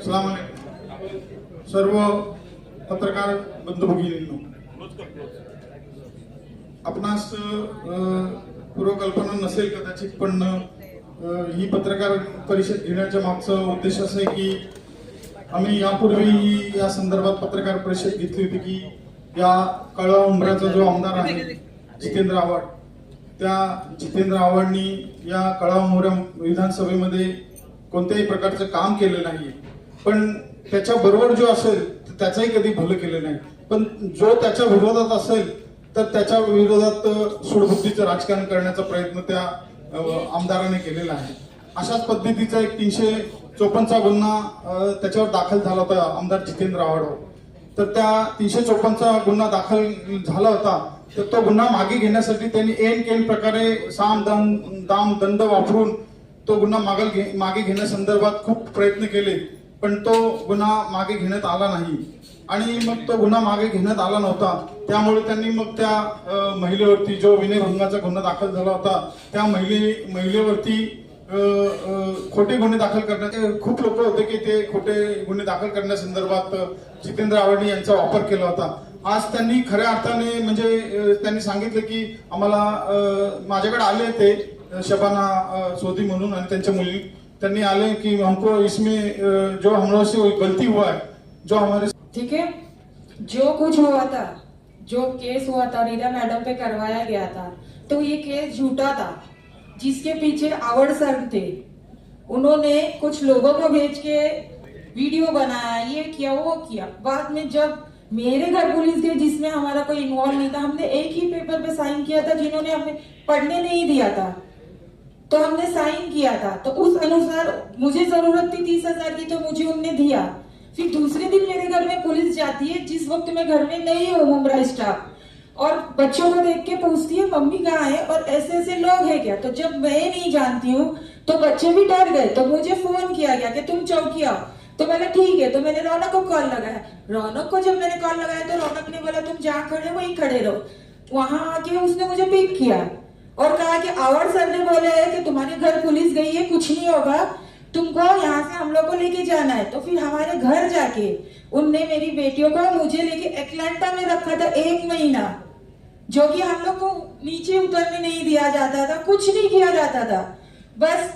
अस्सलाम वालेकुम सर्व पत्रकार बंधू भगिनींनो, आपणास पूर्वकल्पना नसेल कदाचित, पण ही पत्रकार परिषद घेण्याच्या मागचा उद्देश असा आहे की आम्ही यापूर्वी या संदर्भात पत्रकार परिषद घेतली होती की या कळवा उंबराचा जो आमदार आहे जितेंद्र आव्हाड, त्या जितेंद्र आव्हाडनी या कळवा उंबरा विधानसभेमध्ये कोणत्याही प्रकारचं काम केलं नाही, पण त्याच्या बरोबर जो असेल त्याचाही कधी भलं केलं नाही, पण जो त्याच्या विरोधात असेल तर त्याच्या विरोधात सूडबुद्धीचं राजकारण करण्याचा प्रयत्न त्या आमदाराने केलेला आहे. अशाच पद्धतीचा एक 354चा गुन्हा त्याच्यावर दाखल झाला होता आमदार जितेंद्र आव्हाडवर. तर त्या 354चा गुन्हा दाखल झाला होता, तर तो गुन्हा मागे घेण्यासाठी त्यांनी ऐन प्रकारे साम दाम दंड वापरून तो गुन्हा मागे घेण्यासंदर्भात खूप प्रयत्न केले, पण तो गुन्हा मागे घेण्यात आला नाही. आणि मग तो गुन्हा मागे घेण्यात आला नव्हता, त्यामुळे त्यांनी मग त्या महिलेवरती जो विनयभंगाचा गुन्हा दाखल झाला होता त्या महिलेवरती खोटे गुन्हे दाखल करण्याचे खूप लोक होते की ते खोटे गुन्हे दाखल करण्यासंदर्भात जितेंद्र आव्हाड यांचा वापर केला होता. आज त्यांनी खऱ्या अर्थाने म्हणजे त्यांनी सांगितलं की आम्हाला माझ्याकडे आले ते शबाना सोदी म्हणून आणि त्यांच्या मुली, त्यांनी आले कि हमको इसमें जो हम लोग से गलती हुआ है, जो हमारे ठीक है, जो कुछ हुआ था, जो केस हुआ था रीना मैडम पे करवाया गया था, तो ये केस झूठा था. जिसके पीछे आव्हाड सर थे, उन्होंने कुछ लोगों को भेज के वीडियो बनाया, ये किया वो किया. बाद में जब मेरे घर पुलिस गई जिसमें हमारा कोई इन्वॉल्व नहीं था, हमने एक ही पेपर पे साइन किया था जिन्होंने हमें पढ़ने नहीं दिया था, तो हमने साइन किया था. तो उस अनुसार मुझे जरूरत थी 30,000 की, तो मुझे उनने दिया. फिर दूसरे दिन मेरे घर में पुलिस जाती है जिस वक्त मैं घर में नहीं हूँ, मुंब्रा स्टाफ, और बच्चों को देख के पूछती है मम्मी कहाँ है और ऐसे ऐसे लोग हैं क्या. तो जब मैं नहीं जानती हूँ तो बच्चे भी डर गए, तो मुझे फोन किया गया कि तुम चौकी आओ. तो मैंने ठीक है, तो मैंने रौनक को कॉल लगाया. रौनक को जब मैंने कॉल लगाया तो रौनक ने बोला तुम जहाँ खड़े वहीं खड़े रहो. वहां आके उसने मुझे पिक किया और कहा कि आव्हाड सर ने बोले है कि तुम्हारे घर पुलिस गई है, कुछ नहीं होगा, तुमको यहाँ से हम लोग को लेके जाना है. तो फिर हमारे घर जाके उनने मेरी बेटियों को मुझे लेके एटलांटा में रखा था 1 महीना, जो कि हम लोग को नीचे उतरने नहीं दिया जाता था, कुछ नहीं किया जाता था. बस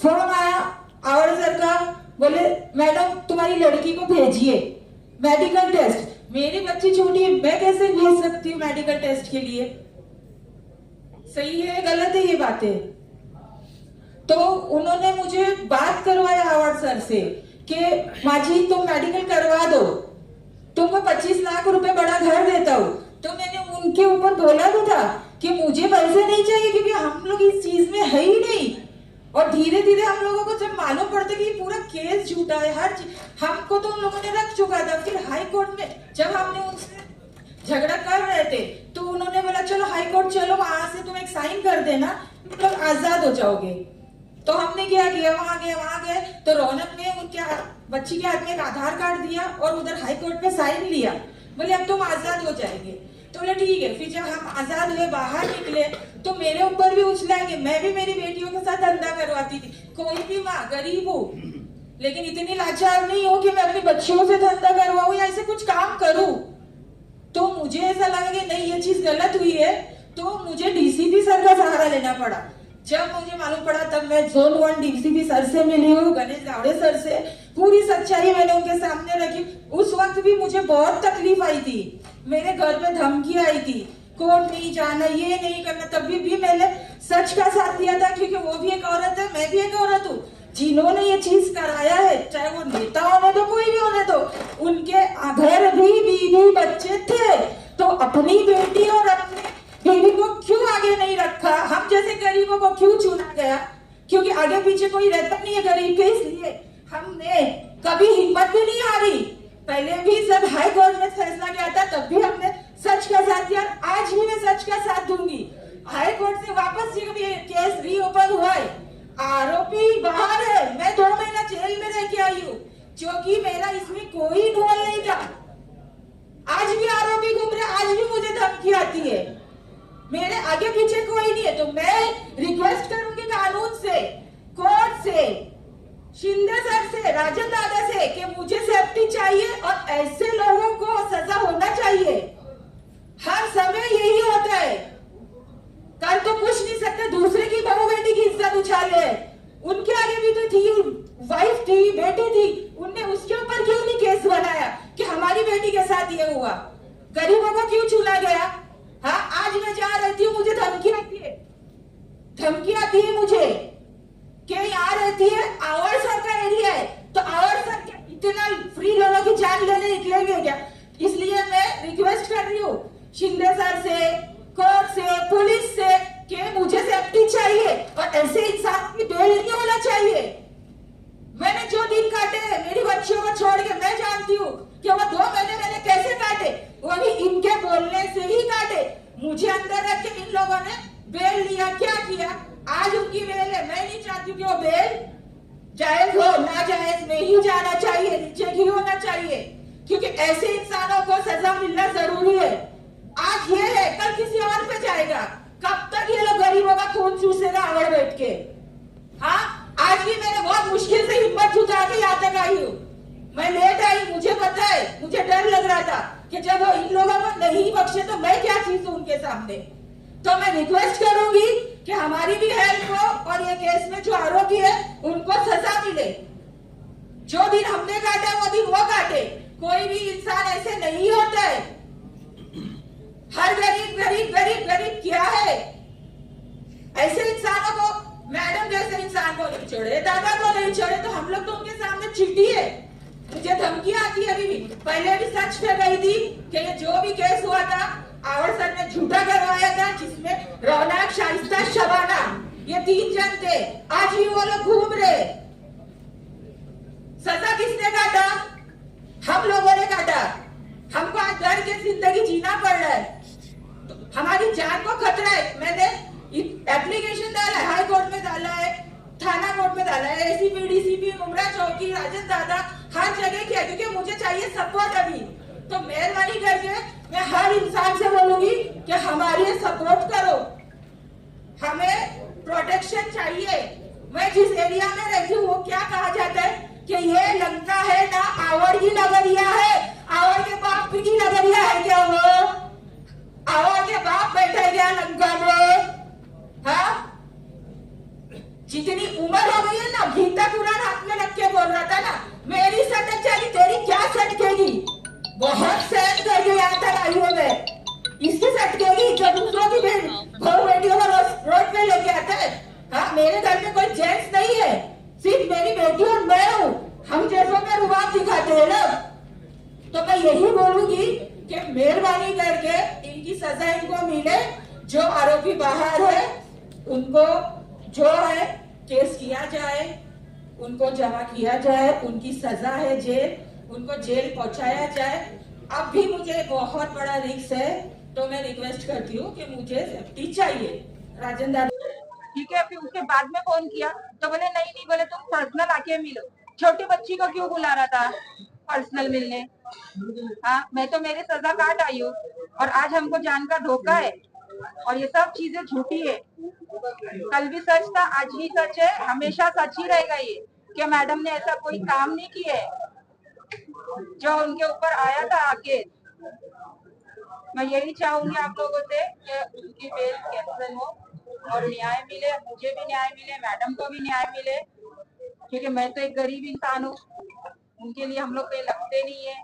फोन आया आव्हाड सर का, बोले मैडम तुम्हारी लड़की को भेजिए मेडिकल टेस्ट. मेरी बच्ची छोटी है, मैं कैसे भेज सकती हूँ मेडिकल टेस्ट के लिए? सही है गलत है ये बातें? तो उन्होंने मुझे बात करवाया आव्हाड सर से कि माझी तुम मेडिकल करवा दो, तुमको 25 लाख रुपए बड़ा घर देता हूँ. तो मैंने उनके ऊपर बोला भी था कि मुझे पैसे नहीं चाहिए क्योंकि हम लोग इस चीज में है ही नहीं. और धीरे धीरे हम लोगों को जब मालूम पड़ता कि पूरा केस झूठा है, हर हमको तो उन लोगों ने रख चुका था. फिर हाई कोर्ट में जब हमने उनसे झगड़ा कर रहे थे तो उन्होंने बोला चलो हाई कोर्ट चलो, वहां से तुम एक साइन कर देना, तुम लोग आजाद हो जाओगे. तो हमने क्या किया, वहां गए तो रौनक ने उनके बच्ची के हाथ में एक आधार कार्ड दिया और उधर हाई कोर्ट पे साइन लिया, बोले अब तुम आजाद हो जाएंगे. तो बोले ठीक है. फिर जब हम आजाद हुए बाहर निकले तो मेरे ऊपर भी उछलेंगे. मैं भी मेरी बेटियों के साथ धंधा करवाती थी, कोई भी माँ गरीब हो, लेकिन इतनी लाचार नहीं हो कि मैं अपनी बच्चियों से धंधा करवाऊं या ऐसे कुछ काम करूं. तो मुझे ऐसा लगा कि नहीं ये चीज गलत हुई है, तो मुझे डीसीपी सर का सहारा लेना पड़ा. जब मुझे मालूम पड़ा तब मैं जोन 1 डीसीपी सर से मिली हूँ, गणेश गावड़े सर से. पूरी सच्चाई मैंने उनके सामने रखी. उस वक्त भी मुझे बहुत तकलीफ आई थी, मेरे घर पे धमकी आई थी, कोर्ट नहीं जाना, ये नहीं करना. तभी भी मैंने सच का साथ दिया था क्योंकि वो भी एक औरत है, मैं भी एक औरत हूँ. जिन्होंने ये चीज कराया है, चाहे वो नेता होने दो कोई भी होने दो, उनके घर भी बीवी बच्चे थे, तो अपनी बेटी और अपनी बीवी को क्यों आगे नहीं रखा? हम जैसे गरीबों को क्यों चुना गया? क्योंकि आगे पीछे कोई रहता नहीं है गरीब के, इसलिए हमने कभी हिम्मत भी नहीं हारी. पहले भी जब हाई कोर्ट में फैसला किया था तब भी हमने सच का साथ दिया, आज भी मैं सच का साथ दूंगी. हाई कोर्ट से वापस ये केस रीओपन हुआ है, आरोपी बाहर है, मैं 2 महीना जेल में रह के आई हूँ, क्योंकि मेरा इसमें कोई इन्वॉल्व नहीं था. आज भी आरोपी घूम रहे, आज भी मुझे धमकी आती है, मेरे आगे पीछे कोई नहीं है. तो मैं रिक्वेस्ट करूंगी कानून से, कोर्ट से, शिंदे सर से, राजन दादा से कि मुझे सेफ्टी चाहिए और ऐसे लोगों को सजा होना चाहिए। हर समय यही होता है, कल तो कुछ नहीं सकते, दूसरे की बहू बेटी की इज्जत उछाले। उनके आगे भी तो थी, वाइफ थी, बेटी थी, उनने उसके ऊपर क्यों नहीं केस बनाया कि हमारी बेटी के साथ ये हुआ? गरीबों को क्यों चुना गया? हाँ, आज मैं जा रही हूँ, मुझे धमकी आती है, धमकी आती है मुझे कि यहाँ रहती है, आवर सर का एरिया है, तो आवर सर क्या इतना फ्री लोगों की जान लेने निकलेंगे क्या? इसलिए मैं रिक्वेस्ट कर रही हूँ शिंदे सर से, कोर्ट से, पुलिस से कि मुझे सेफ्टी चाहिए और ऐसे इंसान की बेल नहीं होना चाहिए। मैंने जो दिन काटे मेरी बच्चियों को छोड़ के, मैं जानती हूँ कि वो 2 महीने मैंने कैसे काटे, वही इनके बोलने से ही काटे। मुझे अंदर रख के इन लोगों ने बेल लिया, क्या किया? आज उनकी बेल है, मैं नहीं चाहती कि वो बेल जायज हो, ना जायज में ही जाना चाहिए, नीचे ही होना चाहिए, क्योंकि ऐसे इंसानों को सजा मिलना जरूरी है। आज ये है, कल किसी और पे जाएगा। कब तक ये लोग गरीबों का खून चूसेगा आवड़ बैठ के? हाँ, आज भी मैंने बहुत मुश्किल से हिम्मत जुटा के यहाँ तक आई हूँ। मैं लेट आई, मुझे पता है, मुझे डर लग रहा था कि जब वो इन लोगों को नहीं बख्शे तो मैं क्या चीज हूँ उनके सामने। तो मैं रिक्वेस्ट करूंगी कि हमारी भी हेल्प हो और ये केस में जो आरोपी है उनको सजा मिले। जो दिन हमने काटा वो दिन वो काटे। कोई भी इंसान ऐसे नहीं होता है। हर गरीब गरीब गरीब गरीब क्या है? ऐसे इंसानों को, मैडम जैसे इंसान को नहीं छोड़े, दादा को नहीं छोड़े, तो हम लोग तो उनके सामने चीटी है। मुझे धमकी आती है अभी भी। पहले भी सच पे गई थी कि ये जो भी केस हुआ था आवर सर ने झूठा करवाया था, जिसमें रौनक, शाइस्ता, शबाना ये 3 जन थे। आज भी वो लोग घूम रहे। सजा किसने काटा? हम लोगों ने काटा। हमको आज डर के जिंदगी जीना पड़ रहा है, तो हमारी जान को खतरा है। मैंने एप्लीकेशन डाला है, हाई कोर्ट में डाला है, थाना कोर्ट में डाला है, एसीपी, डीसीपी, मुमरा चौकी, राजन दादा, हर जगह किया, क्योंकि मुझे चाहिए सपोर्ट अभी। तो मेहरबानी करके मैं हर इंसान से बोलूंगी कि हमारी सपोर्ट करो, हमें प्रोटेक्शन चाहिए। मैं जिस एरिया में रहती हूँ वो क्या कहा जाता है कि ये लंका है ना, आवड़ की नगरिया है। आवड़ के बाप की नगरिया है क्या वो? आवड़ के बाप बैठे क्या लंका में? हाँ, जितनी उम्र हो गई है ना, गीता कुरान हाथ में रख के बोल रहा था ना, मेरी सटक चली, तेरी क्या सटकेगी? बहुत सहन करके यहाँ तक आई हूँ मैं। इसकी सटकेगी जो दूसरों की बहू बेटियों को रोड पे लेके आता है। हाँ, मेरे घर में कोई जेंट्स नहीं है, सिर्फ मेरी बेटी और मैं हूँ। हम जैसों में रुबाब दिखाते हैं लोग। तो मैं यही बोलूंगी कि मेहरबानी करके इनकी सजा इनको मिले। जो आरोपी बाहर है उनको जो है केस किया जाए, उनको जमा किया जाए, उनकी सजा है जेल, उनको जेल पहुंचाया जाए। अब भी मुझे बहुत बड़ा रिस्क है, तो मैं रिक्वेस्ट करती हूँ कि मुझे सेफ्टी चाहिए। राजन दादा ठीक है। फिर उसके बाद में फोन किया तो बोले नहीं नहीं, बोले तुम पर्सनल आके मिलो। छोटी बच्ची को क्यों बुला रहा था पर्सनल मिलने? हाँ, मैं तो मेरी सजा काट आई हूँ और आज हमको जान का धोखा है और ये सब चीजें झूठी है। कल भी सच था, आज भी सच है, हमेशा सच ही रहेगा ये कि मैडम ने ऐसा कोई काम नहीं किया है जो उनके ऊपर आया था आके। मैं यही चाहूंगी आप लोगों से कि उनकी बेल कैंसिल हो और न्याय मिले, मुझे भी न्याय मिले, मैडम को भी न्याय मिले, क्योंकि मैं तो एक गरीब इंसान हूँ, उनके लिए हम लोग कहीं लगते नहीं है।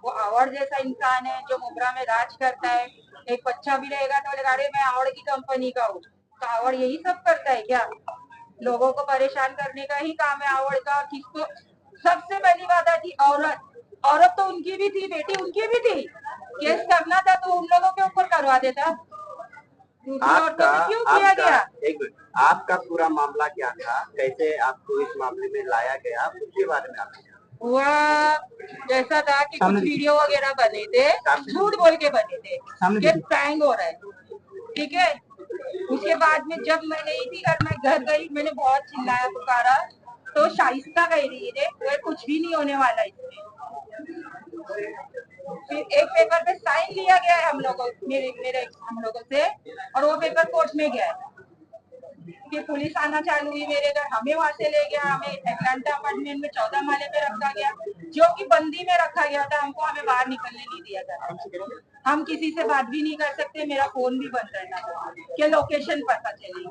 वो आवड़ जैसा इंसान है जो मुब्रा में राज करता है। एक बच्चा भी रहेगा तो बोलेगा अरे मैं आवड़ की कंपनी का हूँ। तो आवड़ यही सब करता है क्या? लोगों को परेशान करने का ही काम है आवड़ का। किसको? सबसे पहली बात आती औरत। औरत तो उनकी भी थी, बेटी उनकी भी थी। केस करना था तो उन लोगों के ऊपर करवा देता। आपका क्यों किया गया? एक मिनट, आपका पूरा मामला क्या था? कैसे आपको इस मामले में लाया गया, उसके बारे में आप वह जैसा था कि कुछ वीडियो वगैरह बने थे, झूठ बोल के बने थे, ये प्रैंक हो रहा है, ठीक है। उसके बाद में जब मैं नहीं थी घर, मैं घर गई, मैंने बहुत चिल्लाया पुकारा, तो शाइस्ता कह रही है वो कुछ भी नहीं होने वाला इसमें। फिर एक पेपर पे साइन लिया गया है हम लोगों, मेरे हम लोगों से, और वो पेपर कोर्ट में गया है। फिर पुलिस आना चालू हुई मेरे घर, हमें वहां से ले गया, हमें एटलांटा अपार्टमेंट में 14 माले पे रखा गया, जो कि बंदी में रखा गया था। हमको हमें बाहर निकलने नहीं दिया था, हम किसी से बात भी नहीं कर सकते, मेरा फोन भी बंद रहना था कि लोकेशन पता चलेगी।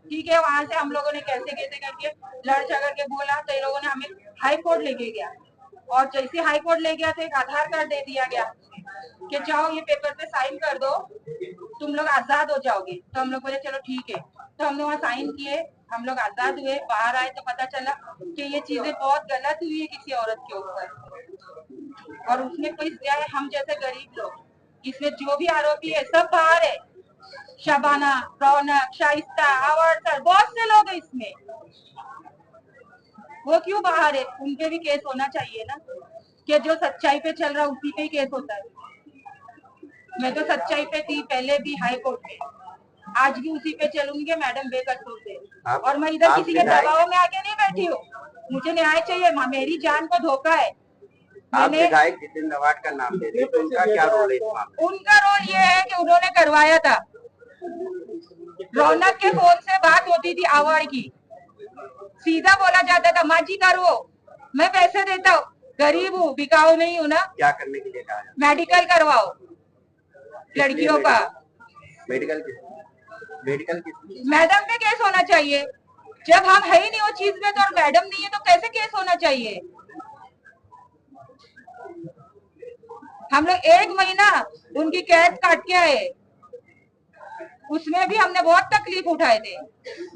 ठीक है, वहां से हम लोगों ने कैसे कैसे करके लड़ झगड़ के बोला, तो ये लोगों ने हमें हाई कोर्ट लेके गया, और जैसे हाई कोर्ट ले गया तो एक आधार कार्ड दे दिया गया कि जाओ ये पेपर पे साइन कर दो, तुम लोग आजाद हो जाओगे। तो हम लोग बोले चलो ठीक है, तो हमने वहाँ साइन किए, हम लोग आजाद हुए। बाहर आए तो पता चला कि ये चीजें बहुत गलत हुई है किसी औरत के ऊपर, और उसमें कोई है हम जैसे गरीब लोग, इसमें जो भी आरोपी है सब बाहर है, शबाना, रौनक, शाइस्ता, आवर, बहुत से लोग हैं इसमें, वो क्यों बाहर है? उनके भी केस होना चाहिए ना, कि जो सच्चाई पे चल रहा उसी पे ही केस होता है। मैं तो सच्चाई पे थी पहले भी हाई कोर्ट में, आज भी उसी पे चलूंगी कि मैडम बेकसूर थे, और मैं इधर किसी के दबाव में आके नहीं बैठी हूँ, मुझे न्याय चाहिए, मेरी जान को धोखा है। आप विधायक जितेंद्र अवार्ड का नाम ले रहे हैं, तो उनका क्या रोल है इस मामले में? उनका रोल ये है कि उन्होंने करवाया था, रौनक के फोन से बात होती थी अवार्ड की, सीधा बोला जाता था माँ जी करो, मैं पैसे देता हूँ, गरीब हूँ, बिकाऊ नहीं हूँ ना। क्या करने के लिए कहा है? मेडिकल करवाओ लड़कियों का। मेडिकल किस मैडम पे केस होना चाहिए, जब हम है ही नहीं वो चीज में, तो और मैडम नहीं है तो कैसे केस होना चाहिए? हम लोग 1 महीना उनकी कैद काट के आए, उसमें भी हमने बहुत तकलीफ उठाए थे,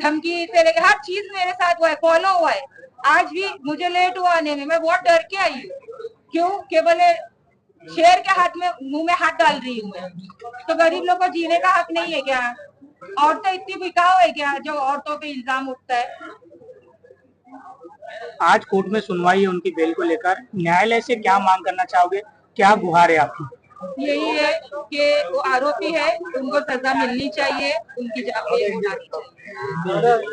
धमकी से लेकर हर चीज मेरे साथ हुआ है, फॉलो हुआ है। आज भी मुझे लेट हुआ आने में, मैं बहुत डर के आई हूँ। क्यों? केवल शेर के हाथ में मुंह में हाथ डाल रही हूँ मैं, तो गरीब लोग को जीने का हक नहीं है क्या? औरतें इतनी बिकाऊ है क्या जो औरतों पे इल्जाम उठता है? आज कोर्ट में सुनवाई है उनकी बेल को लेकर, न्यायालय से क्या मांग करना चाहोगे, क्या गुहार है आपकी? यही है कि वो आरोपी है, उनको सजा मिलनी चाहिए, उनकी बेल होनी चाहिए।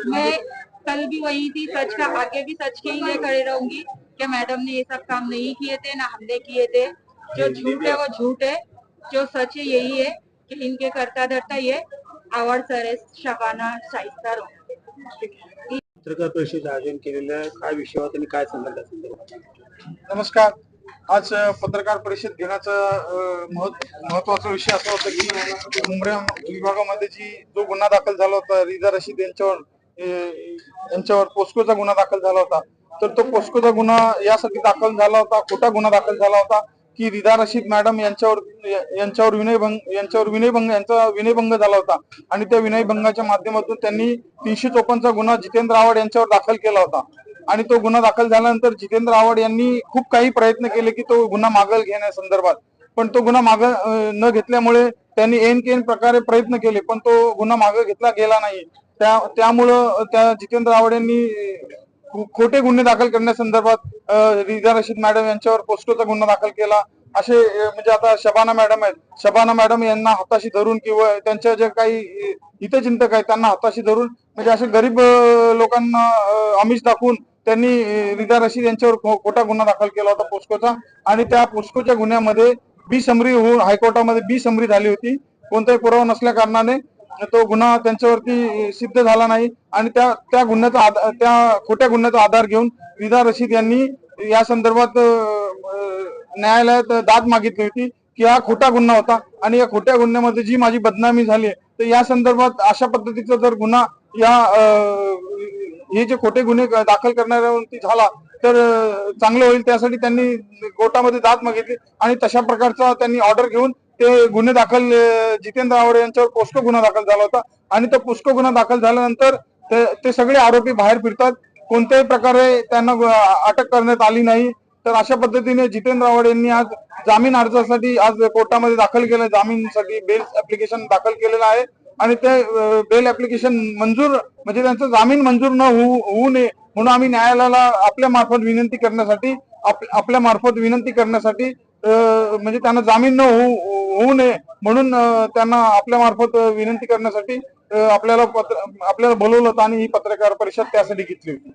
मैं कल भी वही थी, सच का आगे भी सच के ही लिए खड़े रहूंगी कि मैडम ने ये सब काम नहीं किए थे, ना हमने किए थे। जो झूठ है वो झूठ है, जो सच है यही है कि इनके करता धरता ये आवड सर आहे, शबाना, शाइस्ता, पत्रकार परिषद आयोजन केलेलं आहे, काय विषय होता आणि काय सांगाल त्या संदर्भात? नमस्कार. आज पत्रकार परिषद घेण्याचा महत्वाचा विषय असा होता की मुंब्रा विभागामध्ये जो गुन्हा दाखल झाला होता रिजा रशीद यांच्यावर पोस्कोचा गुन्हा दाखल झाला होता, तर तो पोस्कोचा गुन्हा यासाठी दाखल झाला होता, खोटा गुन्हा दाखल झाला होता की रिजा रशीद मॅडम यांच्यावर विनयभंग झाला होता, आणि त्या विनयभंगाच्या माध्यमातून त्यांनी 354 चा गुन्हा जितेंद्र आव्हाड यांच्यावर दाखल केला होता। आणि तो गुन्हा दाखल झाल्यानंतर जितेंद्र आव्हाड यांनी खूप काही प्रयत्न केले की तो गुन्हा मागे घेण्यासंदर्भात, पण तो गुन्हा मागे न घेतल्यामुळे त्यांनी ऐन प्रकारे प्रयत्न केले, पण तो गुन्हा मागे घेतला गेला नाही। त्यामुळे त्या जितेंद्र आव्हाड यांनी खोटे गुन्हे दाखल करण्यासंदर्भात रिजा रशीद मॅडम यांच्यावर पोस्कोचा गुन्हा दाखल केला। असे म्हणजे आता शबाना मॅडम आहेत, शबाना मॅडम यांना हाताशी धरून किंवा त्यांच्या जे काही हितचिंतक आहेत त्यांना हाताशी धरून म्हणजे असे गरीब लोकांना आमिष दाखवून त्यांनी रिजा रशीद यांच्यावर खोटा गुन्हा दाखल केला होता पोस्कोचा, आणि त्या पोस्कोच्या गुन्ह्यामध्ये बिसमरी होऊन हायकोर्टामध्ये बिसमरी झाली होती। कोणताही पुरावा नसल्या कारणाने तो गुन्हा त्यांच्यावरती सिद्ध झाला नाही, आणि त्या खोट्या गुन्ह्याचा आधार घेऊन रिजा रशीद यांनी या संदर्भात न्यायालयात दाद मागितली होती की हा खोटा गुन्हा होता, आणि या खोट्या गुन्ह्यामध्ये जी माझी बदनामी झाली, तर या संदर्भात अशा पद्धतीचा जर गुन्हा हे जे खोटे गुन्हे दाखल करणाऱ्यांवरती झाला तर चांगलं होईल, त्यासाठी त्यांनी कोर्टामध्ये दाद मागितली, आणि तशा प्रकारचा त्यांनी ऑर्डर घेऊन ते गुन्हे दाखल जितेंद्र आव्हाड यांच्यावर पोस्को गुन्हा दाखल झाला होता, आणि तो पोस्को गुन्हा दाखल झाल्यानंतर ते सगळे आरोपी बाहेर फिरतात, कोणत्याही प्रकारे त्यांना अटक करण्यात आली नाही। तर अशा पद्धतीने जितेंद्र आव्हाड यांनी आज जामीन अर्जासाठी आज कोर्टामध्ये दाखल केलं, जामीनसाठी बेल ऍप्लिकेशन दाखल केलेलं आहे, आणि ते बेल ऍप्लिकेशन मंजूर म्हणजे त्यांचा जामीन मंजूर न होऊ नये म्हणून आम्ही न्यायालयाला आपल्या मार्फत विनंती करण्यासाठी म्हणजे त्यांना जामीन न होऊ नये म्हणून त्यांना आपल्या मार्फत विनंती करण्यासाठी आपल्याला बोलवलं होतं, आणि ही पत्रकार परिषद त्यासाठी घेतली होती।